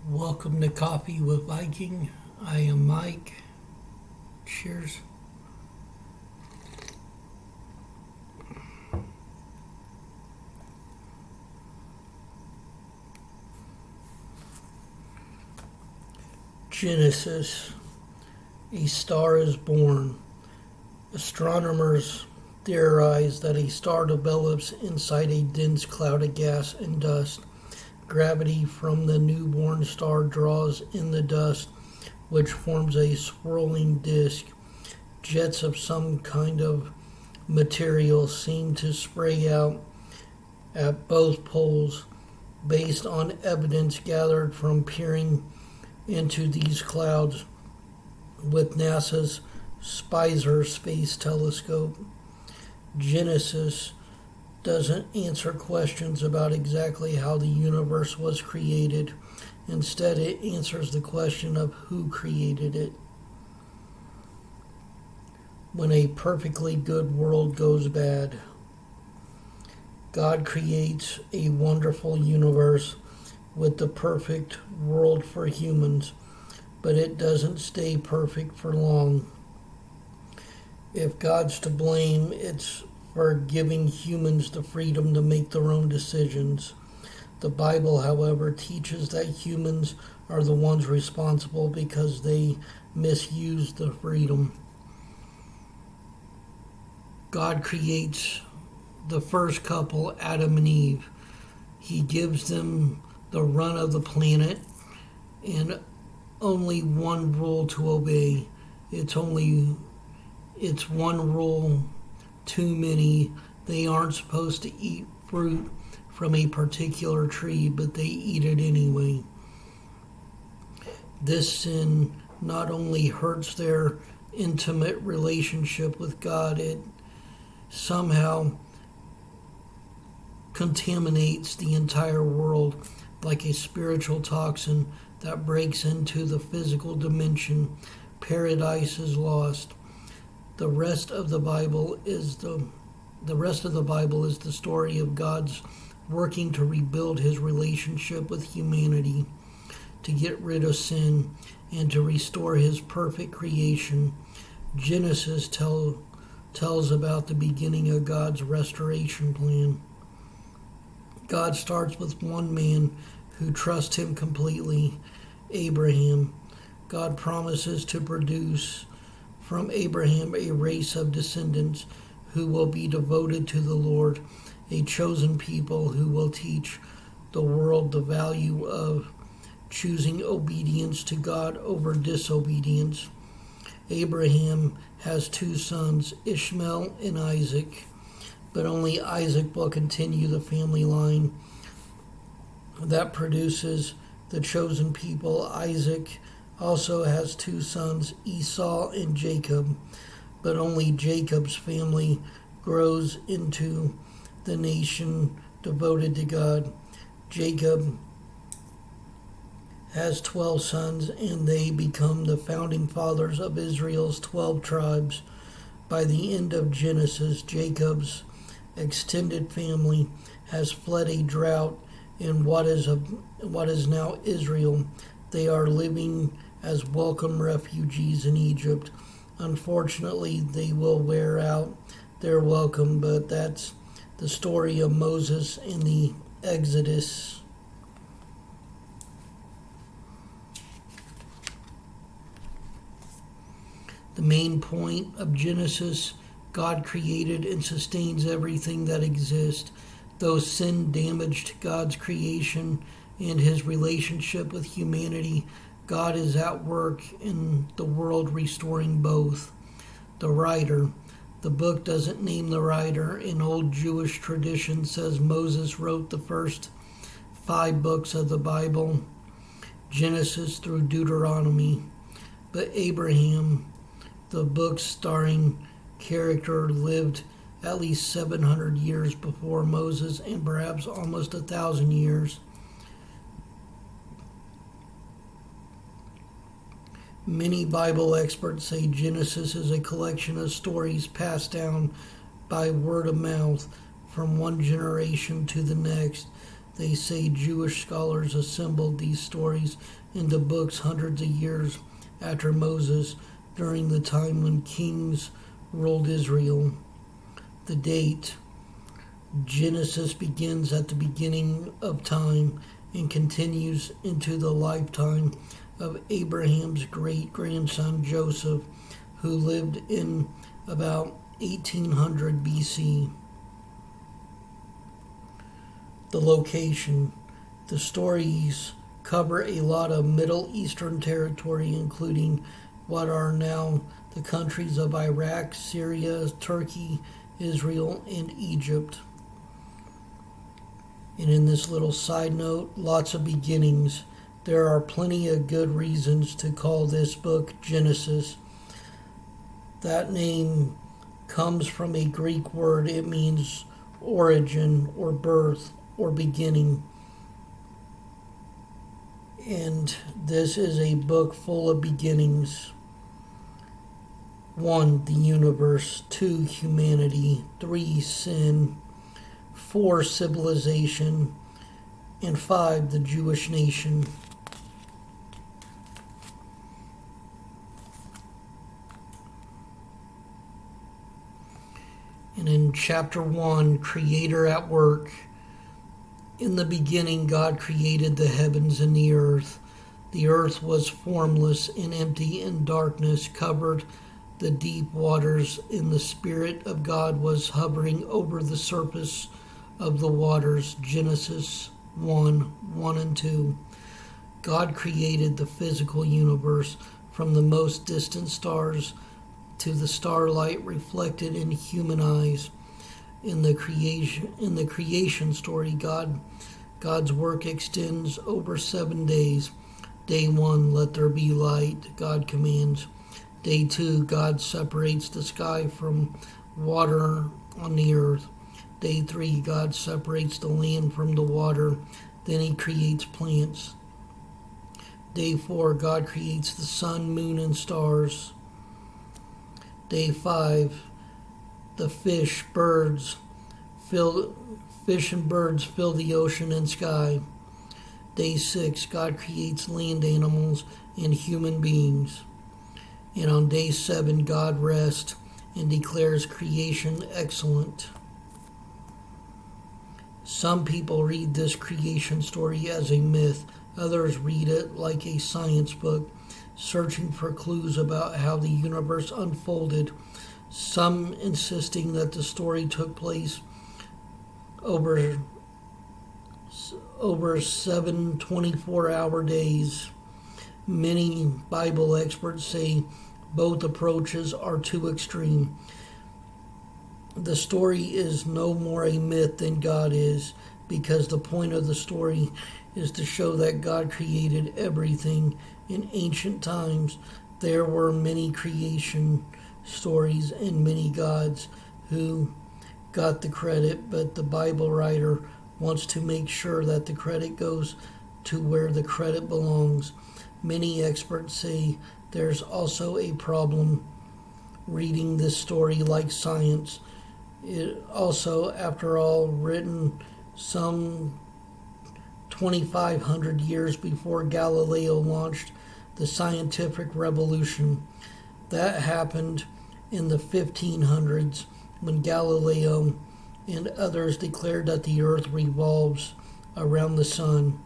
Welcome to Coffee with Viking. I am Mike. Cheers. Genesis. A star is born. Astronomers theorize that a star develops inside a dense cloud of gas and dust. Gravity from the newborn star draws in the dust, which forms a swirling disk. Jets of some kind of material seem to spray out at both poles, based on evidence gathered from peering into these clouds with NASA's Spitzer Space Telescope. Genesis doesn't answer questions about exactly how the universe was created. Instead, it answers the question of who created it. When a perfectly good world goes bad, God creates a wonderful universe with the perfect world for humans, but it doesn't stay perfect for long. If God's to blame, it's for giving humans the freedom to make their own decisions. The Bible, however, teaches that humans are the ones responsible because they misuse the freedom. God creates the first couple, Adam and Eve. He gives them the run of the planet and only one rule to obey. It's one rule too many. They aren't supposed to eat fruit from a particular tree, but they eat it anyway. This sin not only hurts their intimate relationship with God, it somehow contaminates the entire world like a spiritual toxin that breaks into the physical dimension. Paradise is lost. The rest of the Bible is the story of God's working to rebuild his relationship with humanity, to get rid of sin, and to restore his perfect creation. Genesis tells about the beginning of God's restoration plan. God starts with one man who trusts him completely, Abraham. God promises to produce from Abraham a race of descendants who will be devoted to the Lord, a chosen people who will teach the world the value of choosing obedience to God over disobedience. Abraham has two sons, Ishmael and Isaac, but only Isaac will continue the family line that produces the chosen people. Isaac also has two sons, Esau and Jacob, but only Jacob's family grows into the nation devoted to God. Jacob has 12 sons, and they become the founding fathers of Israel's 12 tribes. By the end of Genesis, Jacob's extended family has fled a drought in what is now Israel. They are living as welcome refugees in Egypt. Unfortunately, they will wear out their welcome, but that's the story of Moses in the Exodus. The main point of Genesis: God created and sustains everything that exists. Though sin damaged God's creation and his relationship with humanity, God is at work in the world restoring both. The writer. The book doesn't name the writer. An old Jewish tradition says Moses wrote the first 5 books of the Bible, Genesis through Deuteronomy. But Abraham, the book's starring character, lived at least 700 years before Moses, and perhaps almost 1,000 years. Many Bible experts say Genesis is a collection of stories passed down by word of mouth from one generation to the next. They say Jewish scholars assembled these stories into books hundreds of years after Moses, during the time when kings ruled Israel. The date: Genesis begins at the beginning of time and continues into the lifetime of Abraham's great-grandson Joseph, who lived in about 1800 BC. The location: the stories cover a lot of Middle Eastern territory, including what are now the countries of Iraq, Syria, Turkey, Israel, and Egypt. And in this little side note, lots of beginnings. There are plenty of good reasons to call this book Genesis. That name comes from a Greek word. It means origin or birth or beginning. And this is a book full of beginnings. 1. The universe. 2. Humanity. 3. Sin. 4. Civilization. And 5. The Jewish nation. And in chapter 1, Creator at work. In the beginning, God created the heavens and the earth. The earth was formless and empty, and darkness covered the deep waters, and the Spirit of God was hovering over the surface of the waters. Genesis 1:1 and 2. God created the physical universe, from the most distant stars to the starlight reflected in human eyes. In the creation story, God's work extends over 7 days. Day 1, let there be light, God commands. Day 2, God separates the sky from water on the earth. Day 3, God separates the land from the water. Then he creates plants. Day 4, God creates the sun, moon, and stars. Day 5, the fish and birds fill the ocean and sky. Day 6, God creates land animals and human beings. And on day 7, God rests and declares creation excellent. Some people read this creation story as a myth. Others read it like a science book, searching for clues about how the universe unfolded. Some insisting that the story took place over 7 24-hour days. Many Bible experts say both approaches are too extreme. The story is no more a myth than God is, because the point of the story is to show that God created everything. In ancient times, there were many creation stories and many gods who got the credit, but the Bible writer wants to make sure that the credit goes to where the credit belongs. Many experts say there's also a problem reading this story like science. It also, after all, written some 2,500 years before Galileo launched the scientific revolution. That happened in the 1500s when Galileo and others declared that the earth revolves around the sun.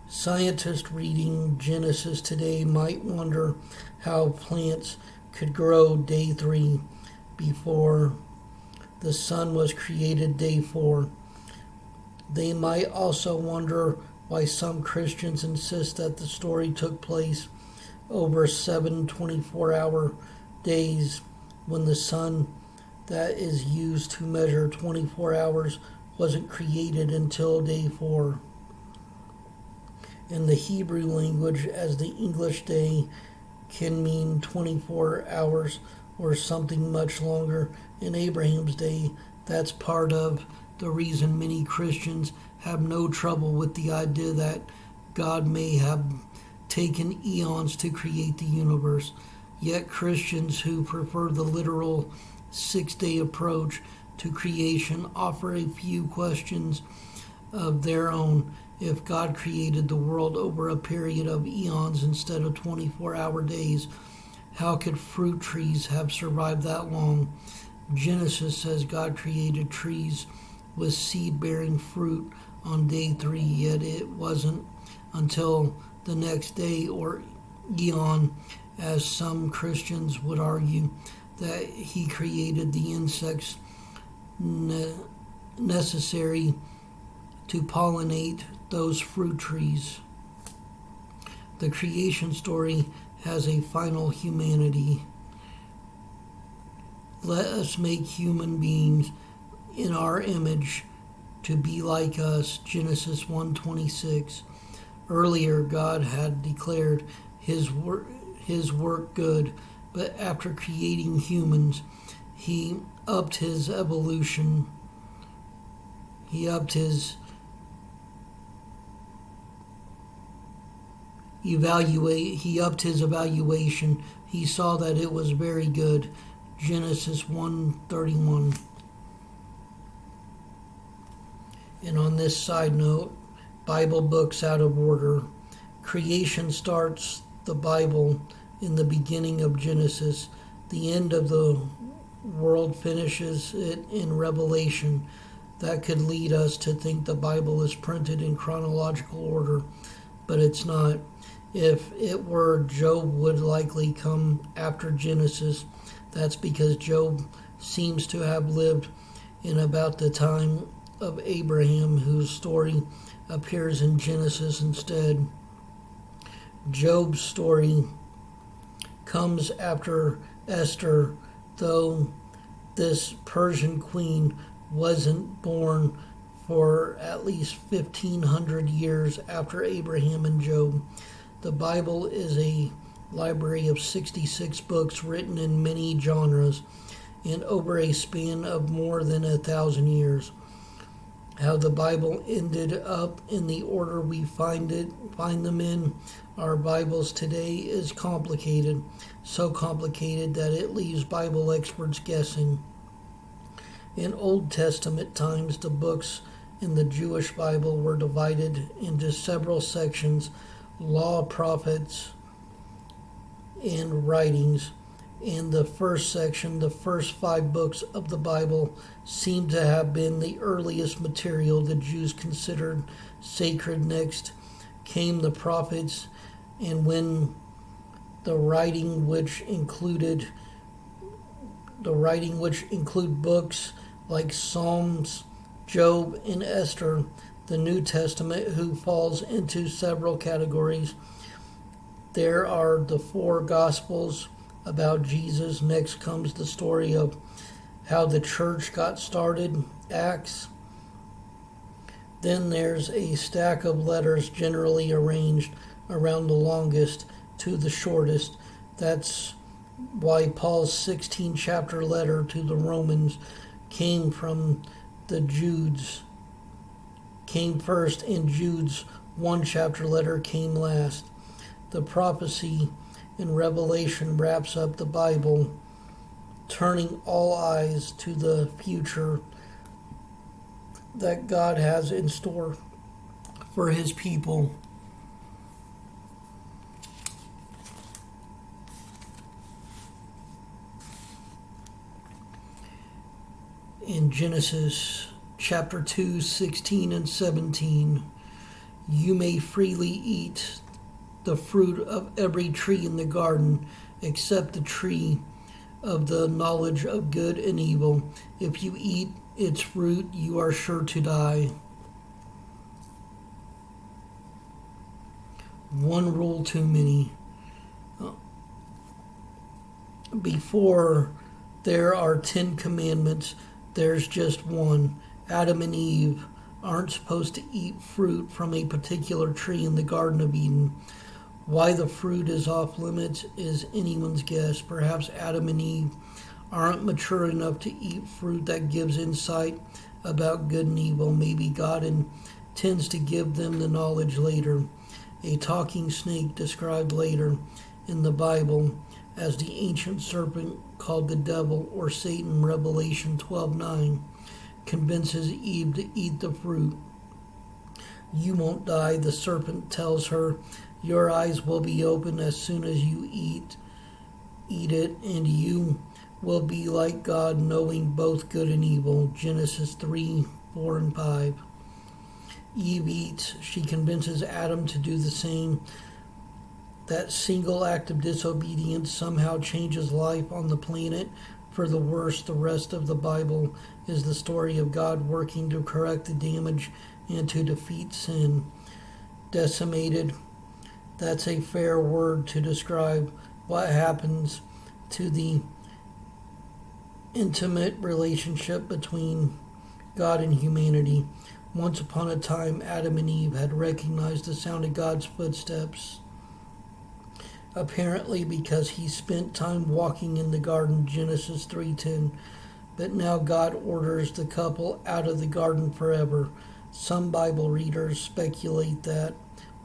Scientists reading Genesis today might wonder how plants could grow day 3 before the sun was created day 4. They might also wonder why some Christians insist that the story took place over 7 24-hour days when the sun that is used to measure 24 hours wasn't created until day 4. In the Hebrew language, as the English day can mean 24 hours or something much longer. In Abraham's day, that's part of the reason many Christians have no trouble with the idea that God may have taken eons to create the universe. Yet Christians who prefer the literal 6-day approach to creation offer a few questions of their own. If God created the world over a period of eons instead of 24-hour days, how could fruit trees have survived that long? Genesis says God created trees with seed-bearing fruit on day 3, yet it wasn't until the next day or eon, as some Christians would argue, that he created the insects necessary to pollinate those fruit trees. The creation story has a final humanity. Let us make human beings in our image to be like us. Genesis 1:26. Earlier, God had declared his work good, but after creating humans, he upped his evolution. He upped his evaluation. He saw that it was very good. Genesis 1:31. And on this side note, Bible books out of order. Creation starts the Bible in the beginning of Genesis. The end of the world finishes it in Revelation. That could lead us to think the Bible is printed in chronological order, but it's not. If it were, Job would likely come after Genesis. That's because Job seems to have lived in about the time of Abraham, whose story appears in Genesis instead. Job's story comes after Esther, though this Persian queen wasn't born for at least 1,500 years after Abraham and Job. The Bible is a library of 66 books written in many genres and over a span of more than 1,000 years. How the Bible ended up in the order we find them in our Bibles today is complicated, so complicated that it leaves Bible experts guessing. In Old Testament times, the books in the Jewish Bible were divided into several sections: law, prophets, and writings. In the first section, the first 5 books of the Bible seem to have been the earliest material the Jews considered sacred. Next came the prophets, and when the writing which include books like Psalms, Job, and Esther, the New Testament, who falls into several categories. There are the 4 Gospels about Jesus. Next comes the story of how the church got started, Acts. Then there's a stack of letters generally arranged around the longest to the shortest. That's why Paul's 16-chapter letter to the Romans came from the Judes. Came first, and Jude's 1-chapter letter came last. The prophecy in Revelation wraps up the Bible, turning all eyes to the future that God has in store for his people. In Genesis chapter 2, 16 and 17, you may freely eat the fruit of every tree in the garden, except the tree of the knowledge of good and evil. If you eat its fruit, you are sure to die. One rule too many. Before there are 10 commandments, there's just one. Adam and Eve aren't supposed to eat fruit from a particular tree in the Garden of Eden. Why the fruit is off limits is anyone's guess. Perhaps Adam and Eve aren't mature enough to eat fruit that gives insight about good and evil. Maybe God intends to give them the knowledge later. A talking snake described later in the Bible as the ancient serpent called the devil or Satan, Revelation 12:9, convinces Eve to eat the fruit. You won't die. The serpent tells her, your eyes will be open as soon as you eat it, and you will be like God, knowing both good and evil. Genesis 3, 4, and 5. Eve eats. She convinces Adam to do the same. That single act of disobedience somehow changes life on the planet for the worse. The rest of the Bible is the story of God working to correct the damage and to defeat sin. Decimated. That's a fair word to describe what happens to the intimate relationship between God and humanity. Once upon a time, Adam and Eve had recognized the sound of God's footsteps, apparently because he spent time walking in the garden, Genesis 3:10. But now God orders the couple out of the garden forever. Some Bible readers speculate that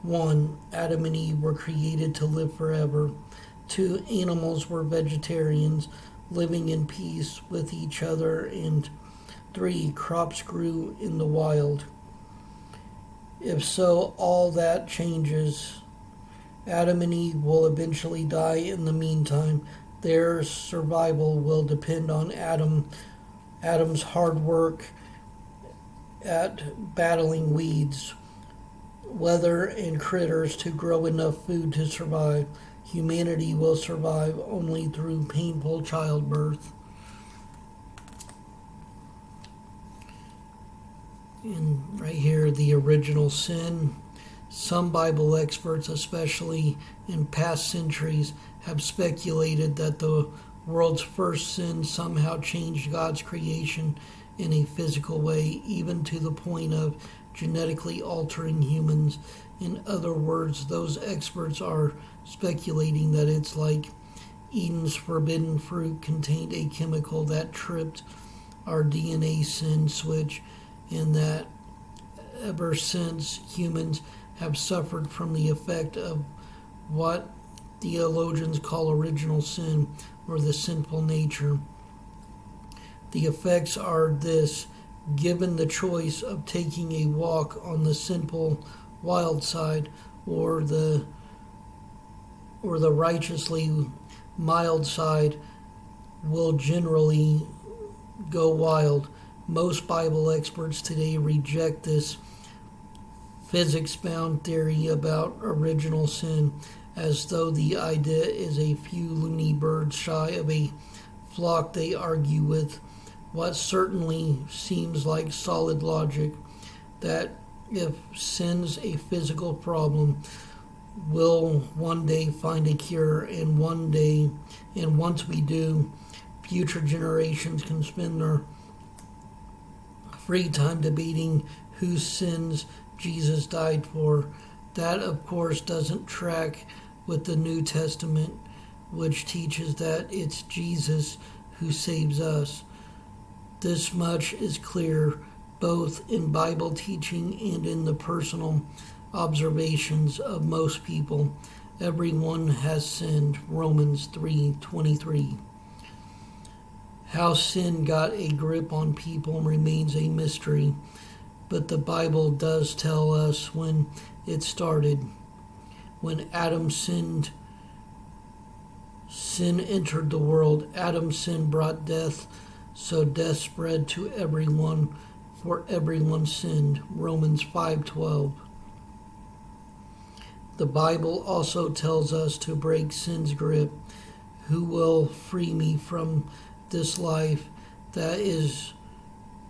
1. Adam and Eve were created to live forever. 2. Animals were vegetarians, living in peace with each other. And 3. Crops grew in the wild. If so, all that changes. Adam and Eve will eventually die. In the meantime, their survival will depend on Adam's hard work at battling weeds, weather, and critters to grow enough food to survive. Humanity will survive only through painful childbirth. And right here, the original sin. Some Bible experts, especially in past centuries, have speculated that the world's first sin somehow changed God's creation in a physical way, even to the point of genetically altering humans. In other words, those experts are speculating that it's like Eden's forbidden fruit contained a chemical that tripped our DNA sin switch, and that ever since humans have suffered from the effect of what theologians call original sin, or the sinful nature. The effects are this: given the choice of taking a walk on the sinful wild side or the righteously mild side, will generally go wild. Most Bible experts today reject this physics-bound theory about original sin, as though the idea is a few loony birds shy of a flock they argue with. What certainly seems like solid logic, that if sin's a physical problem, we'll one day find a cure, and once we do, future generations can spend their free time debating whose sins Jesus died for. That, of course, doesn't track with the New Testament, which teaches that it's Jesus who saves us. This much is clear both in Bible teaching and in the personal observations of most people. Everyone has sinned, Romans 3:23. How sin got a grip on people remains a mystery, but the Bible does tell us when it started. When Adam sinned, sin entered the world. Adam's sin brought death, so death spread to everyone, for everyone sinned. Romans 5:12. The Bible also tells us to break sin's grip. Who will free me from this life that is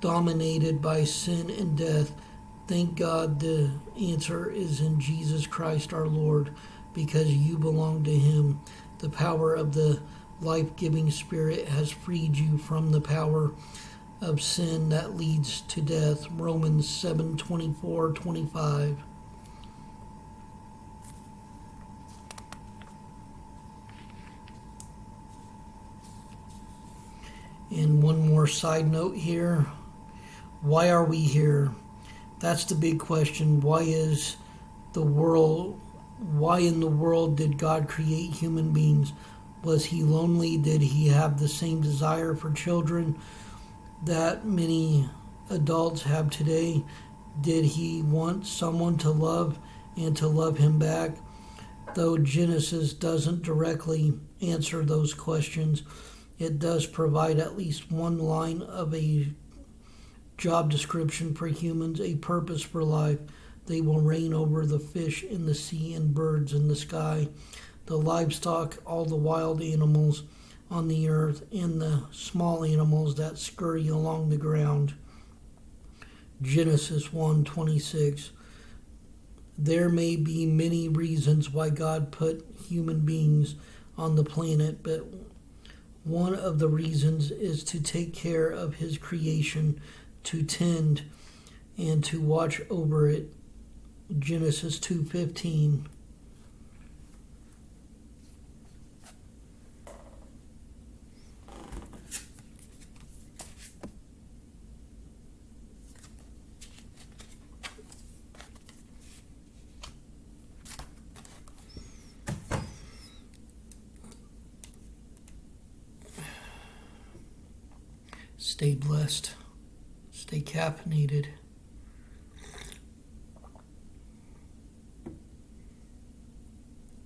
dominated by sin and death? Thank God the answer is in Jesus Christ our Lord, because you belong to Him. The power of the life-giving Spirit has freed you from the power of sin that leads to death. Romans 7:24-25. And one more side note here. Why are we here? That's the big question. Why in the world did God create human beings? Was He lonely? Did He have the same desire for children that many adults have today? Did he want someone to love and to love him back? Though Genesis doesn't directly answer those questions, it does provide at least one line of a job description for humans, a purpose for life. They will reign over the fish in the sea and birds in the sky, the livestock, all the wild animals on the earth, and the small animals that scurry along the ground. Genesis 1:26. There may be many reasons why God put human beings on the planet, but one of the reasons is to take care of his creation, to tend and to watch over it. Genesis 2:15. Stay blessed. Stay caffeinated.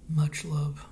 Much love.